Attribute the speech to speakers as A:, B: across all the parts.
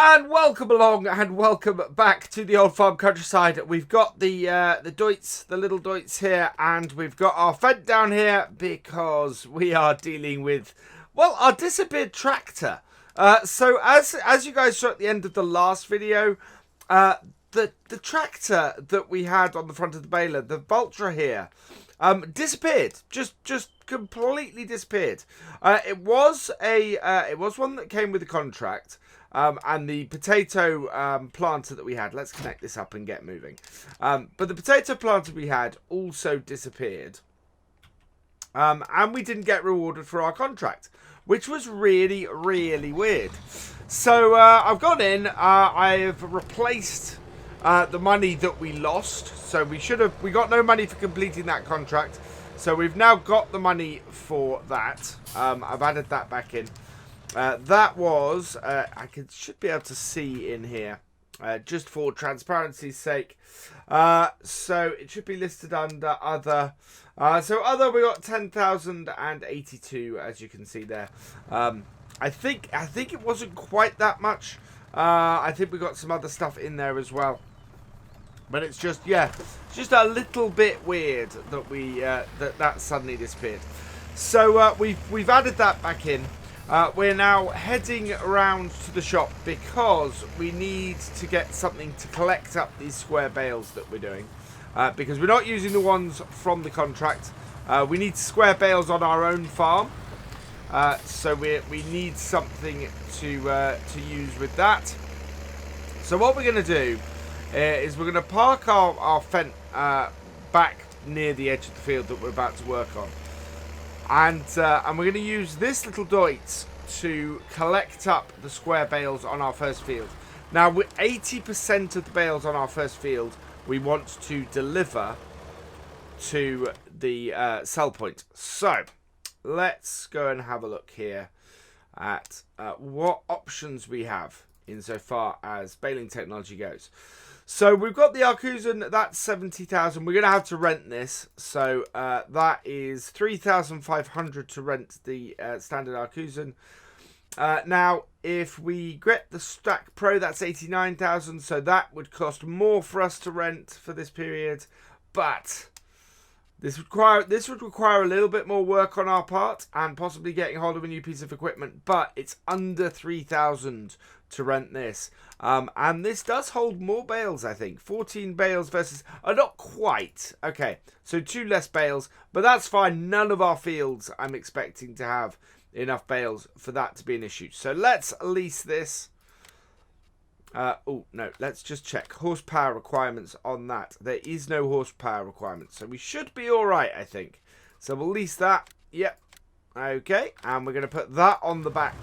A: And welcome along and welcome back to the old farm countryside. We've got the doits, the little doits here, and we've got our fence down here because we are dealing with, well, our disappeared tractor. So as you guys saw at the end of the last video, the tractor that we had on the front of the baler, the Vulture here, disappeared. Just completely disappeared. It was one that came with a contract. And the potato planter that we had, let's connect this up and get moving. But the potato planter we had also disappeared. And we didn't get rewarded for our contract, which was really, really weird. So I've gone in, I've replaced the money that we lost. So we got no money for completing that contract. So we've now got the money for that. I've added that back in. That was, should be able to see in here, just for transparency's sake. So it should be listed under other. So other, we got 10,082, as you can see there. I think it wasn't quite that much. I think we got some other stuff in there as well. But it's just, yeah, it's just a little bit weird that we that suddenly disappeared. So we've added that back in. We're now heading around to the shop because we need to get something to collect up these square bales that we're doing. Because we're not using the ones from the contract. We need square bales on our own farm. So we need something to use with that. So what we're going to do is we're going to park our fence back near the edge of the field that we're about to work on. And we're going to use this little doit to collect up the square bales on our first field. Now, with 80% of the bales on our first field, we want to deliver to the sell point. So, let's go and have a look here at what options we have insofar as baling technology goes. So we've got the Arcusan, that's 70,000. We're going to have to rent this. So that is 3,500 to rent the standard Arcusan. Now, if we get the Stack Pro, that's 89,000. So that would cost more for us to rent for this period. But this would require a little bit more work on our part and possibly getting hold of a new piece of equipment. But it's under 3,000 to rent this. And this does hold more bales, I think. 14 bales versus... not quite. Okay, so 2 less bales. But that's fine. None of our fields I'm expecting to have enough bales for that to be an issue. So let's lease this. Oh, no. Let's just check. Horsepower requirements on that. There is no horsepower requirement. So we should be all right, I think. So we'll lease that. Yep. Okay. And we're going to put that on the back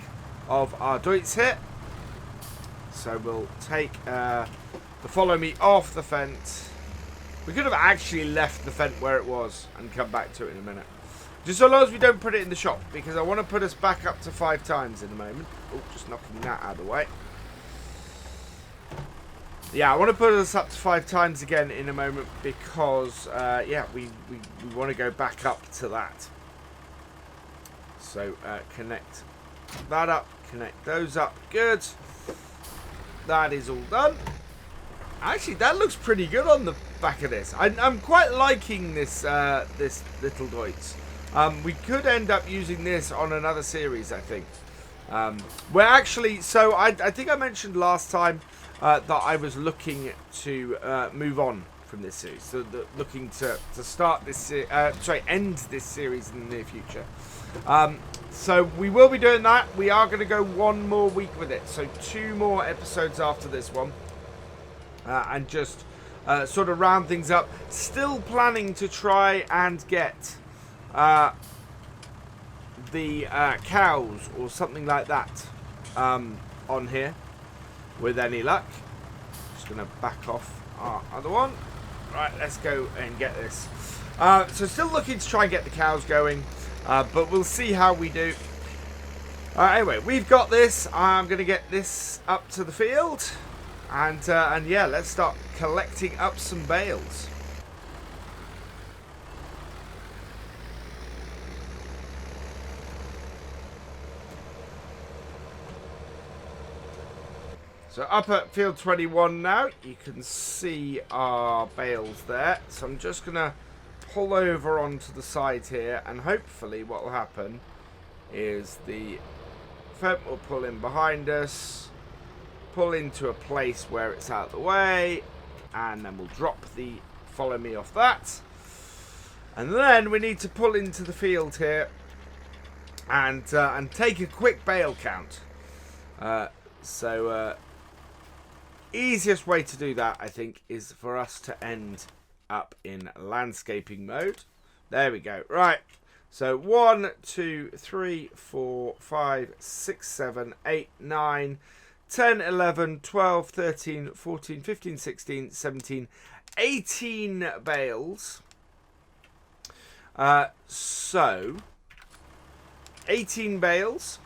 A: of our doits here. So we'll take the follow me off the fence. We could have actually left the fence where it was and come back to it in a minute. Just so long as we don't put it in the shop, because I want to put us back up to 5 times in a moment. Oh, just knocking that out of the way. Yeah, I want to put us up to 5 times again in a moment because, yeah, we want to go back up to that. So connect that up, connect those up. Good. That is all done. Actually, that looks pretty good on the back of this. I'm quite liking this this little doit. We could end up using this on another series, I think. We're actually... So, I think I mentioned last time that I was looking to move on from this series. So, looking to start this... end this series in the near future. So we will be doing that. We are going to go 1 more week with it. So 2 more episodes after this one. And just sort of round things up. Still planning to try and get the cows or something like that on here. With any luck. Just going to back off our other one. Right, let's go and get this. So still looking to try and get the cows going. But we'll see how we do. Anyway, we've got this. I'm going to get this up to the field. And yeah, let's start collecting up some bales. So up at field 21 now, you can see our bales there. So I'm just going to pull over onto the side here, and hopefully what will happen is the Fent will pull in behind us, pull into a place where it's out of the way, and then we'll drop the follow me off that. And then we need to pull into the field here and take a quick bale count. Easiest way to do that, I think, is for us to end up in landscaping mode. There we go. Right. So 1, 2, 3, 4, 5, 6, 7, 8, 9, 10, 11, 12, 13, 14, 15, 16, 17, 18 bales. So 18 bales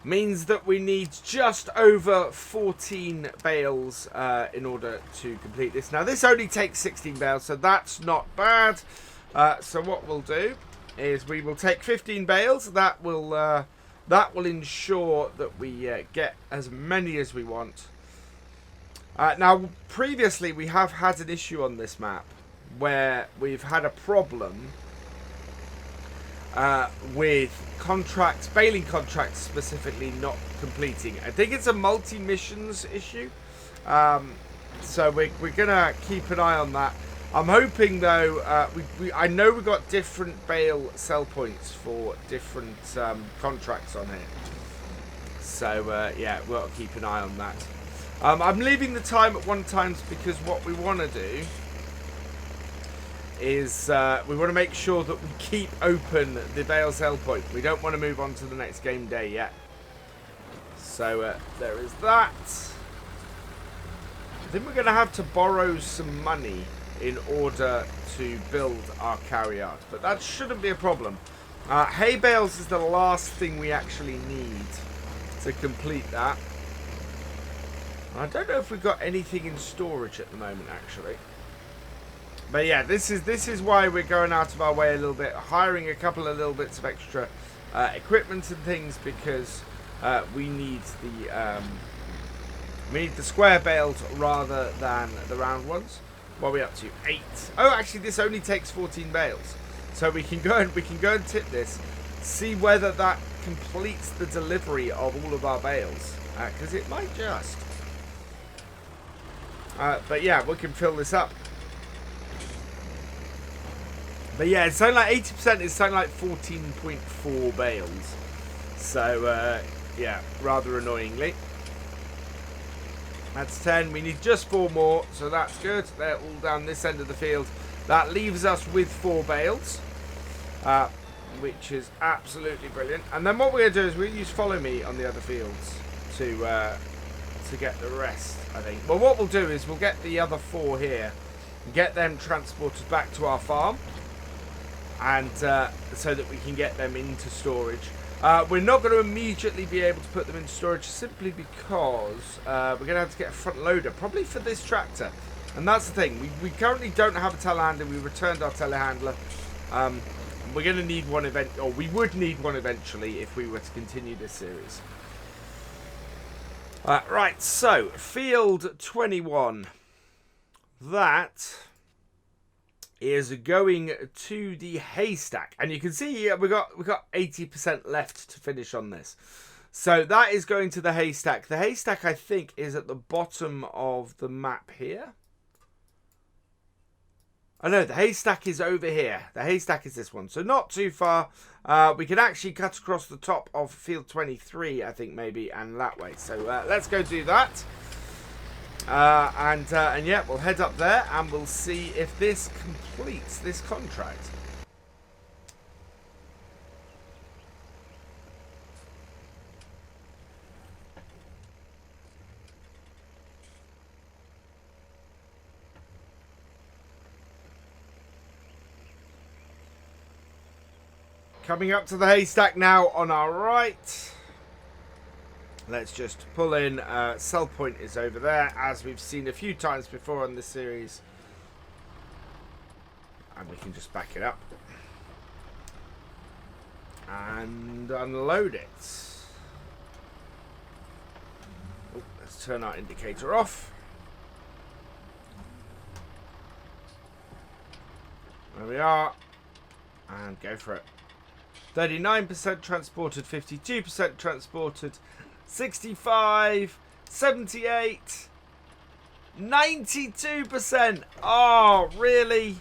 A: means that we need just over 14 bales in order to complete this. Now this only takes 16 bales, so that's not bad. So what we'll do is we will take 15 bales. That will ensure that we get as many as we want. Now previously we have had an issue on this map where we've had a problem with baling contracts specifically not completing. I think it's a multi-missions issue. So we're gonna keep an eye on that. I'm hoping though, I know we've got different bale sell points for different contracts on here. So yeah, we'll keep an eye on that. I'm leaving the time at 1 times because what we want to do is we want to make sure that we keep open the bale sell point. We don't want to move on to the next game day yet. So there is that. I think we're going to have to borrow some money in order to build our carry yard, but that shouldn't be a problem. Hay bales is the last thing we actually need to complete that. I don't know if we've got anything in storage at the moment, actually. But yeah, this is why we're going out of our way a little bit, hiring a couple of little bits of extra equipment and things, because we need the square bales rather than the round ones. What are we up to? 8. Oh, actually, this only takes 14 bales, so we can go and tip this, see whether that completes the delivery of all of our bales, because it might just. But yeah, we can fill this up. But yeah, it's something like 80%. It's something like 14.4 bales. So yeah, rather annoyingly. That's 10. We need just 4 more, so that's good. They're all down this end of the field. That leaves us with 4 bales, which is absolutely brilliant. And then what we're going to do is we'll use follow me on the other fields to get the rest, I think. Well, what we'll do is we'll get the other 4 here, and get them transported back to our farm, and so that we can get them into storage. We're not going to immediately be able to put them into storage simply because we're going to have to get a front loader, probably for this tractor. And that's the thing, we currently don't have a telehandler. We returned our telehandler. We're going to need one or we would need one eventually if we were to continue this series. Right, so field 21. That is going to the haystack, and you can see here we got 80% left to finish on this. So that is going to the haystack. The haystack, I think, is at the bottom of the map here. Oh no, the haystack is over here. The haystack is this one, so not too far. We can actually cut across the top of field 23, I think, maybe, and that way. So let's go do that. And yeah, we'll head up there and we'll see if this completes this contract. Coming up to the haystack now on our right. Let's just pull in. Sell point is over there, as we've seen a few times before on this series. And we can just back it up. And unload it. Oh, let's turn our indicator off. There we are. And go for it. 39% transported, 52% transported, 65, 78, 92%. Oh, really?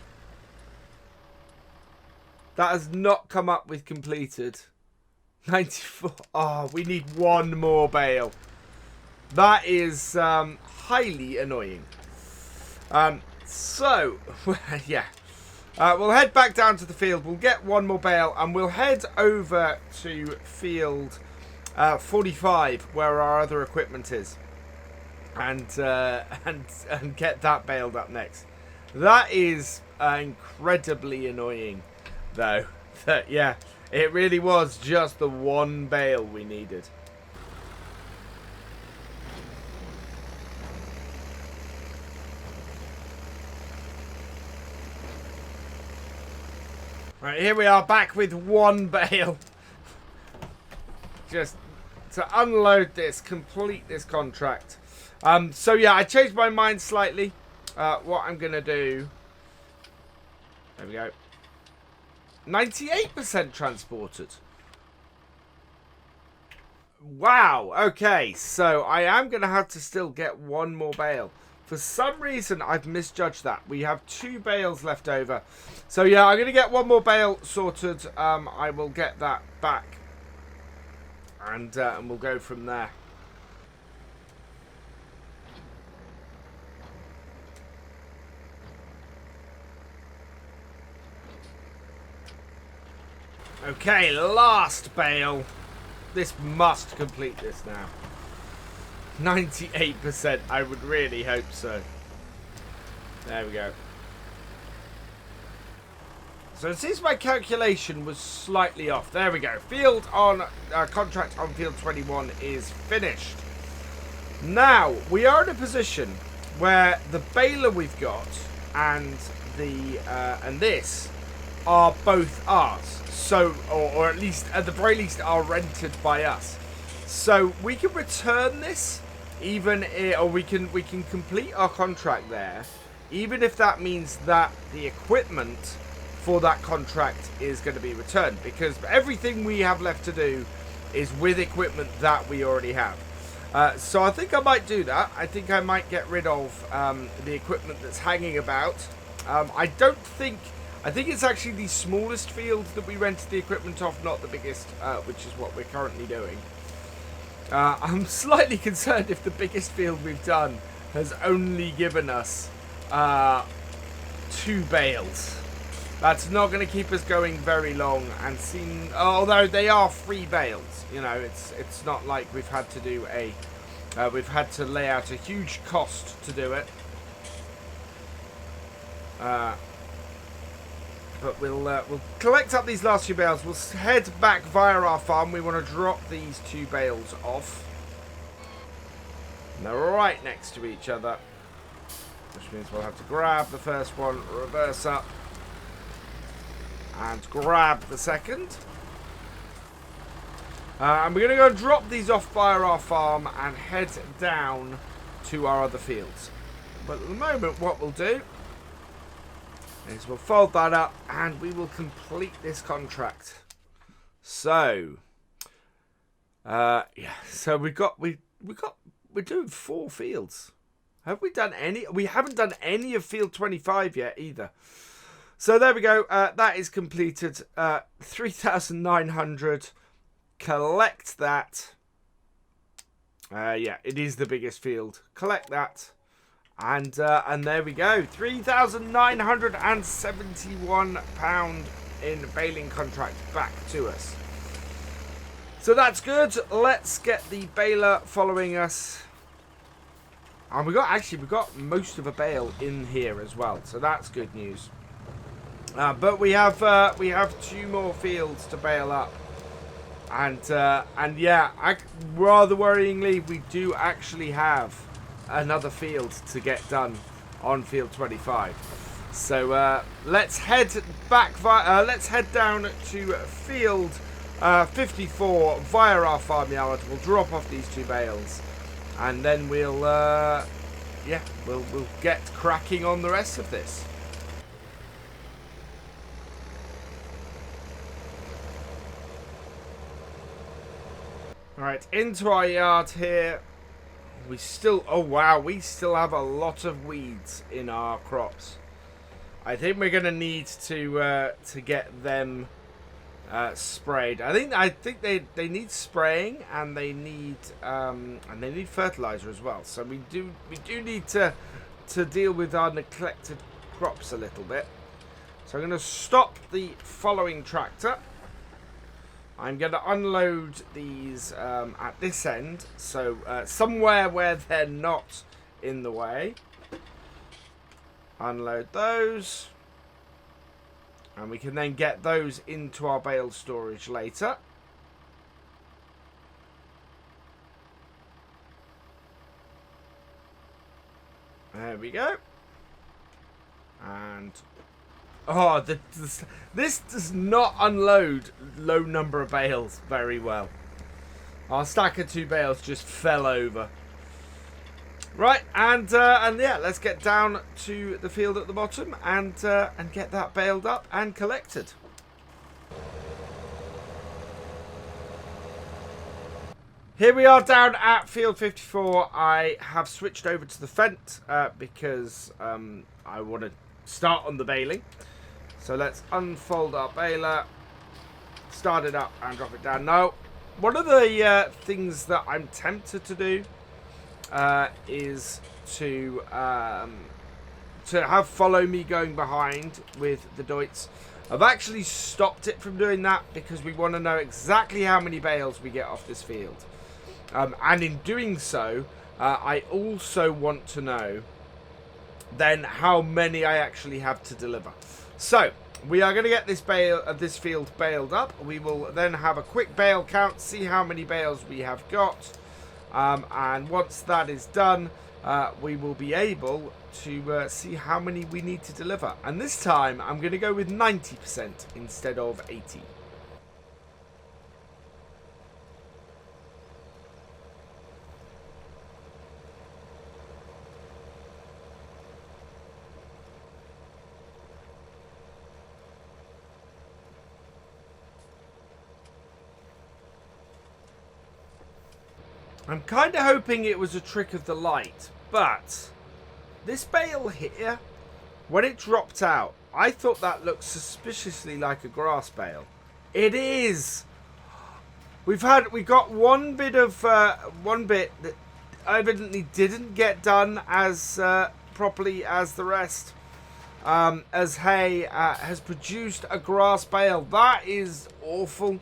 A: That has not come up with completed. 94. Oh, we need one more bale. That is highly annoying. So, yeah. We'll head back down to the field. We'll get one more bale, and we'll head over to field 45, where our other equipment is, and get that baled up next. That is incredibly annoying, though. Yeah, it really was just the one bale we needed. Right, here we are back with one bale. Just to unload this, complete this contract. So yeah, I changed my mind slightly. What I'm going to do... There we go. 98% transported. Wow, okay. So I am going to have to still get one more bale. For some reason, I've misjudged that. We have 2 bales left over. So, yeah, I'm going to get one more bale sorted. I will get that back. And we'll go from there. Okay, last bale. This must complete this now. 98%. I would really hope so. There we go. So it seems my calculation was slightly off. There we go. Field on contract on field 21 is finished. Now we are in a position where the baler we've got and the and this are both ours. So, or at least at the very least, are rented by us. So we can return this. Even or we can complete our contract there, even if that means that the equipment for that contract is going to be returned, because everything we have left to do is with equipment that we already have. So I think I might do that. I think I might get rid of the equipment that's hanging about. I think it's actually the smallest field that we rented the equipment off, not the biggest, which is what we're currently doing. I'm slightly concerned if the biggest field we've done has only given us 2 bales. That's not going to keep us going very long, and although they are free bales, you know, it's not like we've had to do we've had to lay out a huge cost to do it. But we'll collect up these last 2 bales. We'll head back via our farm. We want to drop these 2 bales off. And they're right next to each other. Which means we'll have to grab the first one, reverse up, and grab the second. And we're going to go and drop these off via our farm and head down to our other fields. But at the moment, what we'll do is we'll fold that up and we will complete this contract. So yeah, so we're doing 4 fields. Have we done any? We haven't done any of field 25 yet either. So there we go. That is completed. 3,900. Collect that. Yeah, it is the biggest field. Collect that. And there we go. £3,971 in baling contract back to us. So that's good. Let's get the baler following us. And we got most of a bale in here as well. So that's good news. But we have 2 more fields to bale up. And yeah, rather worryingly, we do actually have another field to get done on field 25. So let's head back let's head down to field 54 via our farmyard. We'll drop off these 2 bales And then we'll, yeah, we'll get cracking on the rest of this. Alright, into our yard here. We still, oh wow, we still have a lot of weeds in our crops. I think we're going to need to get them sprayed. I think they need spraying, and they need fertilizer as well. So we do need to deal with our neglected crops a little bit. So I'm going to stop the following tractor. I'm going to unload these at this end, so somewhere where they're not in the way. Unload those. And we can then get those into our bale storage later. There we go. And... oh, this does not unload low number of bales very well. Our stack of 2 bales just fell over. Right, and yeah, let's get down to the field at the bottom and get that baled up and collected. Here we are down at field 54. I have switched over to the Fent because I want to start on the baling. So let's unfold our baler, start it up and drop it down. Now, one of the things that I'm tempted to do is to have follow me going behind with the Deutz. I've actually stopped it from doing that because we want to know exactly how many bales we get off this field. And in doing so, I also want to know then how many I actually have to deliver. So we are going to get this field baled up. We will then have a quick bale count, see how many bales we have got. And once that is done, we will be able to see how many we need to deliver. And this time, I'm going to go with 90% instead of 80%. I'm kind of hoping it was a trick of the light, but this bale here, when it dropped out, I thought that looked suspiciously like a grass bale. It is. We got one bit that evidently didn't get done as properly as the rest. As hay has produced a grass bale. That is awful.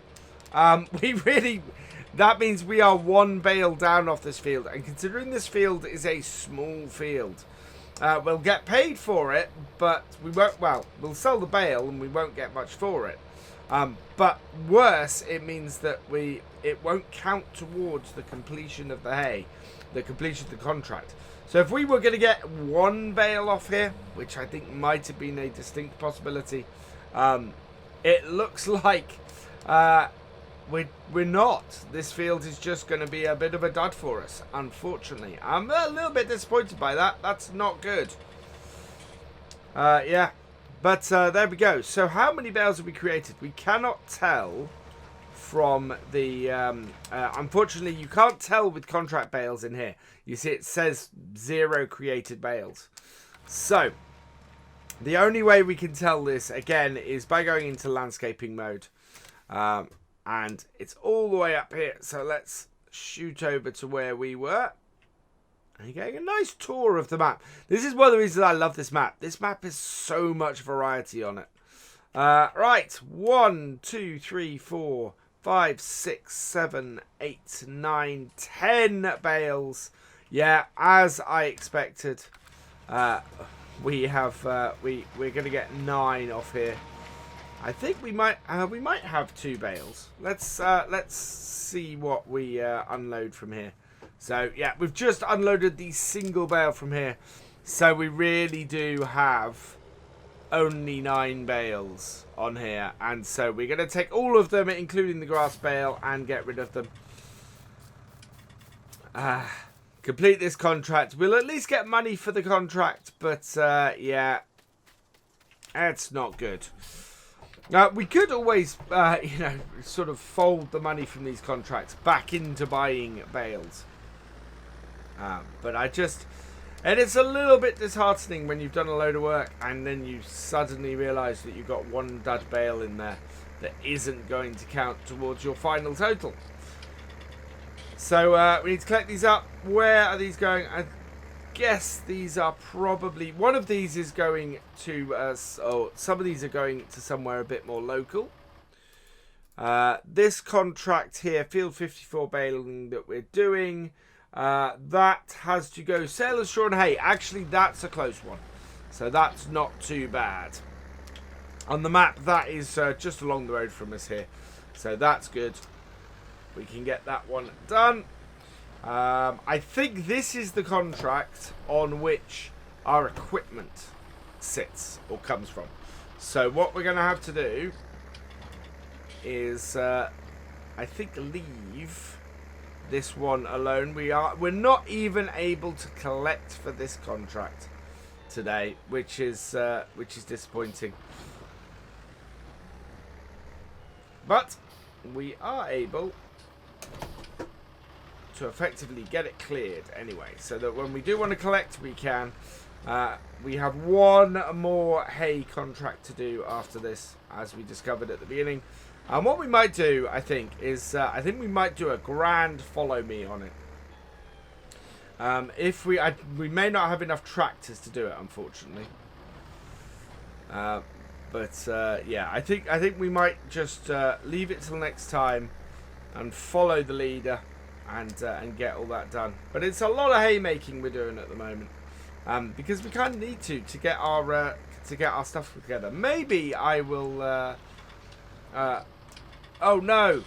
A: That means we are 1 bale down off this field. And considering this field is a small field, we'll get paid for it, but we won't, well, we'll sell the bale and we won't get much for it. But worse, it means that it won't count towards the completion of the hay, the completion of the contract. So if we were going to get 1 bale off here, which I think might have been a distinct possibility, it looks like... We're not. This field is just going to be a bit of a dud for us, unfortunately. I'm a little bit disappointed by that. That's not good. Yeah. But there we go. So how many bales have we created? We cannot tell from the... unfortunately, you can't tell with contract bales in here. You see, it says 0 created bales. So, the only way we can tell this, again, is by going into landscaping mode. And it's all the way up here. So let's shoot over to where we were. And you're getting a nice tour of the map. This is one of the reasons I love this map. This map has so much variety on it. Right. 1, 2, 3, 4, 5, 6, 7, 8, 9, 10 bales. Yeah, as I expected. We're going to get 9 off here. I think we might have 2 bales. Let's see what we unload from here. So yeah, we've just unloaded the single bale from here. So we really do have only 9 bales on here, and so we're going to take all of them, including the grass bale, and get rid of them. complete this contract. We'll at least get money for the contract, but yeah, it's not good. We could always, you know, sort of fold the money from these contracts back into buying bales. But I just... And it's a little bit disheartening when you've done a load of work and then you suddenly realise that you've got one dud bale in there that isn't going to count towards your final total. So we need to collect these up. Where are these going? I guess these are probably... One of these is going to... some of these are going to somewhere a bit more local. This contract here, Field 54 baling that we're doing... that has to go Sailors, Straw and Hay. Actually, that's a close one. So that's not too bad. On the map, that is just along the road from us here. So that's good. We can get that one done. I think this is the contract on which our equipment sits or comes from. So what we're going to have to do is, I think, leave... this one alone. We're not even able to collect for this contract today, which is disappointing. But we are able to effectively get it cleared anyway, so that when we do want to collect, we can. We have one more hay contract to do after this, as we discovered at the beginning. And what we might do, I think, is I think we might do a grand follow me on it. If we may not have enough tractors to do it, unfortunately. Yeah, I think we might just leave it till next time and follow the leader and get all that done. But it's a lot of haymaking we're doing at the moment, because we kind of need to get our stuff together. Maybe I will. Oh, no.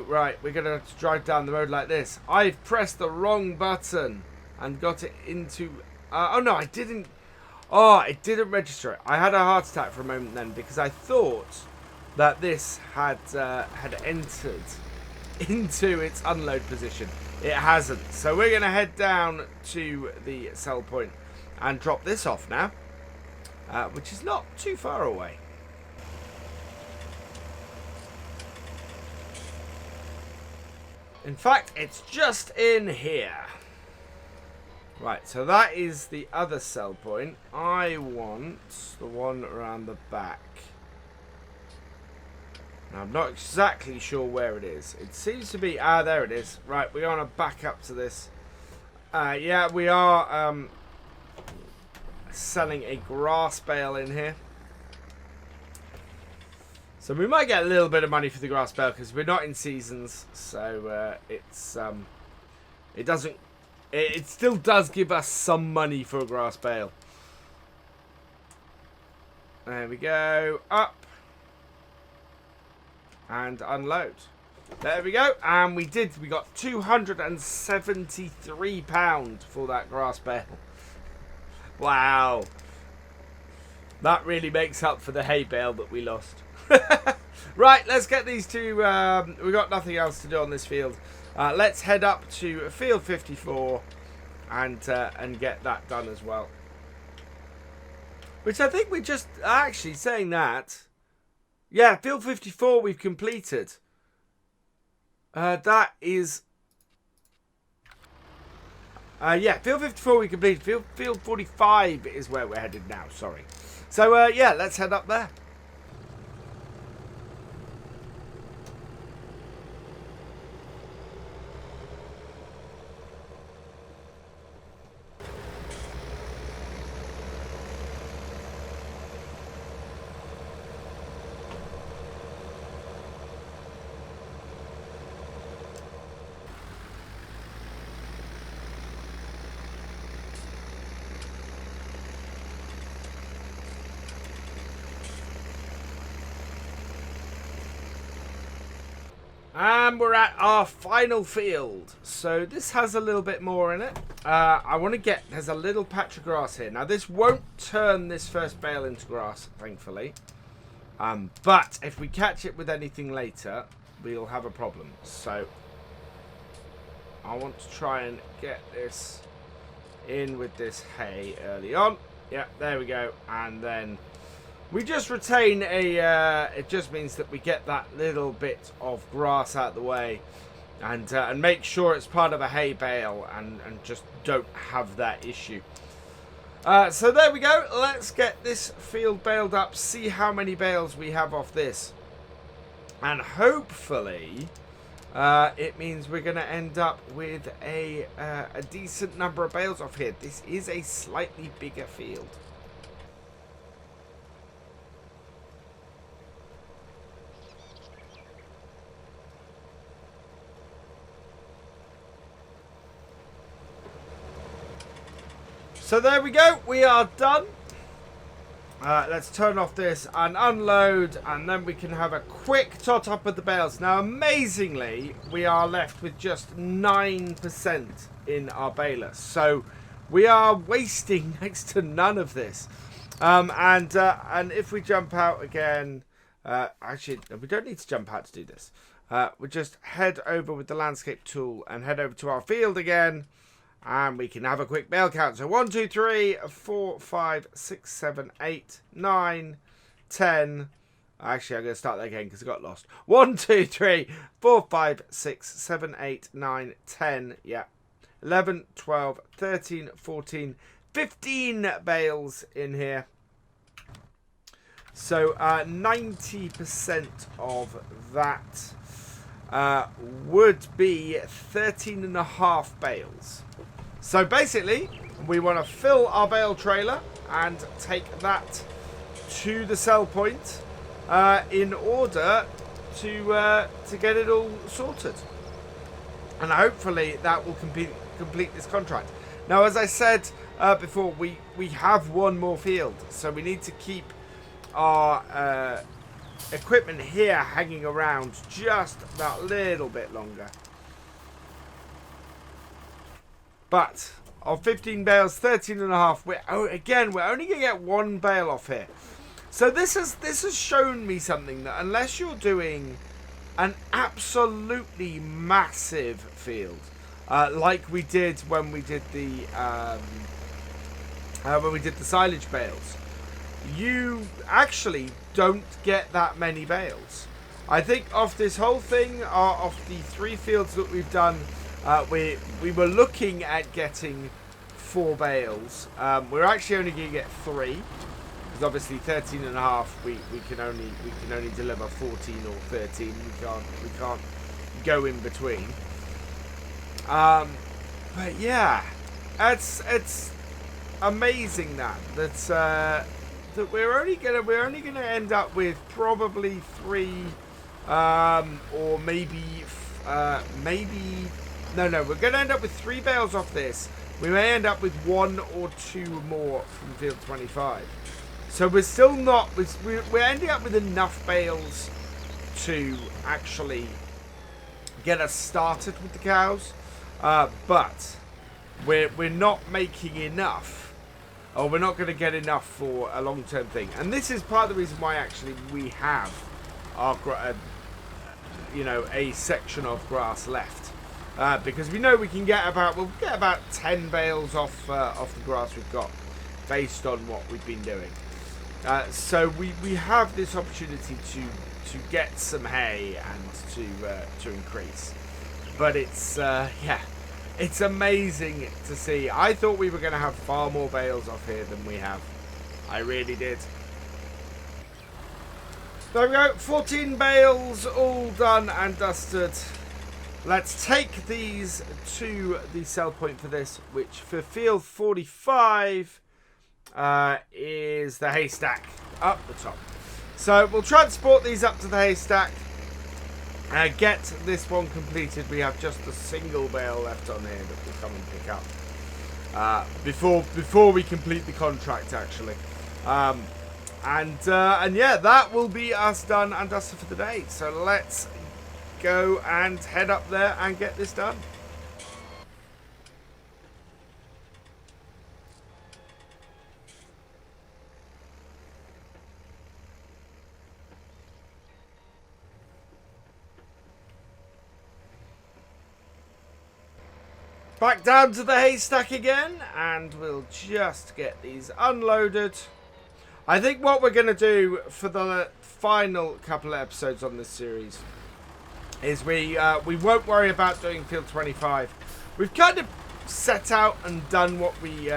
A: Right, we're going to have to drive down the road like this. I've pressed the wrong button and got it into... oh, no, I didn't... Oh, it didn't register it. I had a heart attack for a moment then because I thought that this had entered into its unload position. It hasn't. So we're going to head down to the sell point and drop this off now, which is not too far away. In fact, it's just in here. Right, so that is the other sell point. I want the one around the back. Now, I'm not exactly sure where it is. It seems to be... Ah, there it is. Right, we're going to back up to this. Yeah, we are selling a grass bale in here. So we might get a little bit of money for the grass bale because we're not in seasons, so it still does give us some money for a grass bale. There we go, up and unload. There we go, and we got £273 for that grass bale. Wow, that really makes up for the hay bale that we lost. Right, let's get these two. We've got nothing else to do on this field. Let's head up to field 54 and get that done as well. Which I think we just actually saying that. Yeah, field 54 we've completed. That is. Yeah, field 54 we completed. Field 45 is where we're headed now. Sorry. So yeah, let's head up there. And we're at our final field. So this has a little bit more in it. I want to get... There's a little patch of grass here. Now this won't turn this first bale into grass, thankfully. But if we catch it with anything later, we'll have a problem. So I want to try and get this in with this hay early on. Yeah, there we go. And then we just retain a, it just means that we get that little bit of grass out of the way and make sure it's part of a hay bale and just don't have that issue. So there we go. Let's get this field baled up, see how many bales we have off this. And hopefully it means we're going to end up with a decent number of bales off here. This is a slightly bigger field. So there we go, we are done. Let's turn off this and unload, and then we can have a quick tot up of the bales. Now, amazingly, we are left with just 9% in our baler. So we are wasting next to none of this. And if we jump out again, actually, we don't need to jump out to do this. We'll just head over with the landscape tool and head over to our field again. And we can have a quick bale count. So 1, 2, 3, 4, 5, 6, 7, 8, 9, 10. Actually, I'm going to start that again because I got lost. 1, 2, 3, 4, 5, 6, 7, 8, 9, 10. Yeah. 11, 12, 13, 14, 15 bales in here. So 90% of that would be 13.5 bales. So basically, we want to fill our bale trailer and take that to the sell point in order to get it all sorted. And hopefully that will complete this contract. Now, as I said before, we have one more field. So we need to keep our equipment here hanging around just that little bit longer. But of 15 bales, 13.5. We're only going to get one bale off here. So this has shown me something, that unless you're doing an absolutely massive field, like we did when we did the silage bales, you actually don't get that many bales. I think off this whole thing, off the 3 fields that we've done, we were looking at getting 4 bales. We're actually only going to get 3, because obviously 13.5 we can only deliver 14 or 13. We can't go in between. But yeah, it's amazing that we're only gonna end up with probably 3, or maybe. No, we're going to end up with 3 bales off this. We may end up with 1 or 2 more from field 25. So we're still not... We're ending up with enough bales to actually get us started with the cows. But we're not making enough. Or we're not going to get enough for a long-term thing. And this is part of the reason why actually we have our... a section of grass left. Because we know we can get we'll get about 10 bales off the grass we've got, based on what we've been doing. So we have this opportunity to get some hay and to increase. But it's it's amazing to see. I thought we were going to have far more bales off here than we have. I really did. There we go, 14 bales all done and dusted. Let's take these to the sell point for this, which for field 45 is the haystack up the top. So we'll transport these up to the haystack and get this one completed. We have just a single bale left on here that we'll come and pick up before we complete the contract, actually. And yeah, that will be us done and dusted for the day. So let's go and head up there and get this done. Back down to the haystack again, and we'll just get these unloaded. I think what we're going to do for the final couple of episodes on this series is we won't worry about doing field 25. We've kind of set out and done what we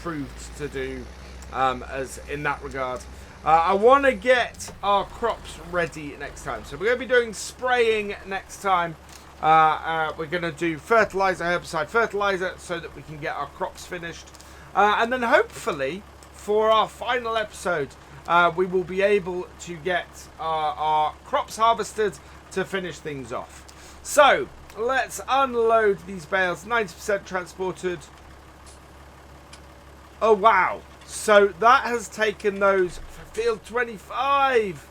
A: proved to do as in that regard. I want to get our crops ready next time, so we're going to be doing spraying next time. We're going to do fertilizer, herbicide fertilizer, so that we can get our crops finished, and then hopefully for our final episode we will be able to get our crops harvested to finish things off. So let's unload these bales. 90% transported. Oh wow, so that has taken those for field 25,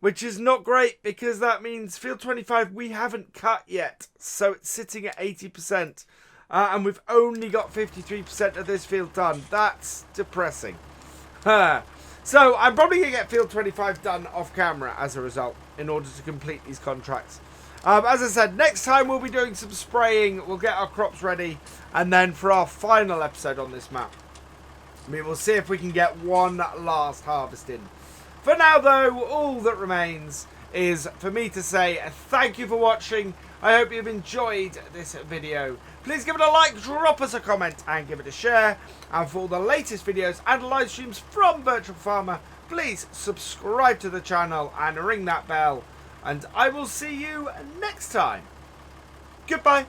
A: which is not great because that means field 25 we haven't cut yet, so it's sitting at 80%, and we've only got 53% of this field done. That's depressing. So I'm probably going to get field 25 done off camera as a result in order to complete these contracts. As I said, next time we'll be doing some spraying, we'll get our crops ready, and then for our final episode on this map, we will see if we can get one last harvest in. For now though, all that remains is for me to say thank you for watching. I hope you've enjoyed this video. Please give it a like, drop us a comment and give it a share. And for all the latest videos and live streams from Virtual Farmer, please subscribe to the channel and ring that bell. And I will see you next time. Goodbye.